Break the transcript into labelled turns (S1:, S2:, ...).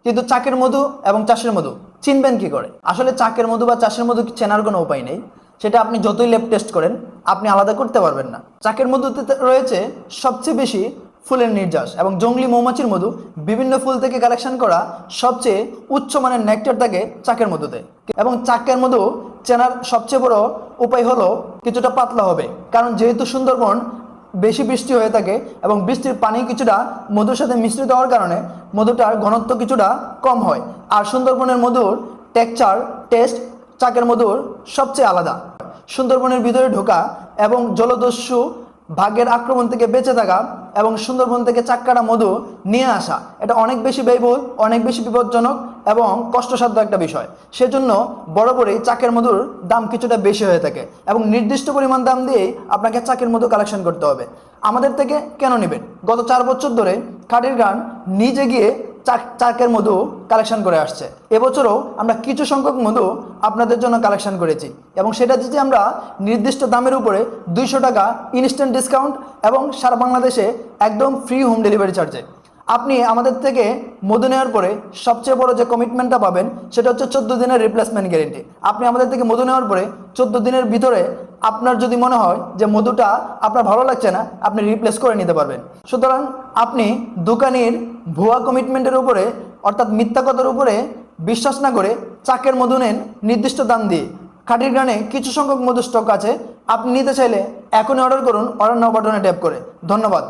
S1: কিন্তু চাকের মধু এবং চাষের মধু চিনবেন কি করে? আসলে চাকের মধু বা চাষের মধু চেনার কোনো উপায় নেই। সেটা আপনি যতই ল্যাব টেস্ট করেন আপনি আলাদা করতে পারবেন না। চাকের মধুতে রয়েছে সবচেয়ে বেশি ফুলের নির্যাস এবং জংলি মৌমাছির মধু বিভিন্ন ফুল থেকে কালেকশন করা সবচেয়ে উচ্চমানের নেকটার থাকে চাকের মধুতে। এবং চাকের মধু চেনার সবচেয়ে বড় উপায় হলো কিছুটা পাতলা হবে, কারণ যেহেতু সুন্দরবন বেশি বৃষ্টি হয়ে থাকে এবং বৃষ্টির পানি কিছুটা মধুর সাথে মিশ্রিত হওয়ার কারণে মধুটার ঘনত্ব কিছুটা কম হয়। আর সুন্দরবনের মধুর টেক্সচার টেস্ট চাকের মধুর সবচেয়ে আলাদা। সুন্দরবনের ভিতরে ঢোকা এবং জলদস্যু ভাগ্যের আক্রমণ থেকে বেঁচে থাকা এবং সুন্দরবন থেকে চাক্কাটা মধু নিয়ে আসা, এটা অনেক বেশি ব্যয়বহুল, অনেক বেশি বিপজ্জনক এবং কষ্টসাধ্য একটা বিষয়। সেজন্য বরাবরই চাকের মধুর দাম কিছুটা বেশি হয়ে থাকে এবং নির্দিষ্ট পরিমাণ দাম দিয়েই আপনাকে চাকের মধু কালেকশন করতে হবে। আমাদের থেকে কেন নেবেন? গত 4 বছর ধরে খাটির গান নিজে গিয়ে চাকের মধু কালেকশন করে আসছে। এবছরও আমরা কিছু সংখ্যক মধু আপনাদের জন্য কালেকশন করেছি এবং সেটা দিচ্ছি আমরা নির্দিষ্ট দামের উপরে 200 টাকা ইনস্ট্যান্ট ডিসকাউন্ট এবং সারা বাংলাদেশে একদম ফ্রি হোম ডেলিভারি চার্জে। আপনি আমাদের থেকে মধু নেওয়ার পরে সবচেয়ে বড় যে কমিটমেন্টটা পাবেন সেটা হচ্ছে 14 দিনের রিপ্লেসমেন্ট গ্যারেন্টি। আপনি আমাদের থেকে মধু নেওয়ার পরে 14 দিনের ভিতরে আপনার যদি মনে হয় যে মধুটা আপনার ভালো লাগছে না, আপনি রিপ্লেস করে নিতে পারবেন। সুতরাং আপনি দোকানের ভুয়া কমিটমেন্টের উপরে অর্থাৎ মিথ্যা কথার উপরে বিশ্বাস না করে চাকের মধু নেন নির্দিষ্ট দাম দিয়ে। খাটির গ্রানে কিছু সংখ্যক মধু স্টক আছে, আপনি নিতে চাইলে এখনই অর্ডার করুন, অর্ডার নাও বাটনে ট্যাপ করে। ধন্যবাদ।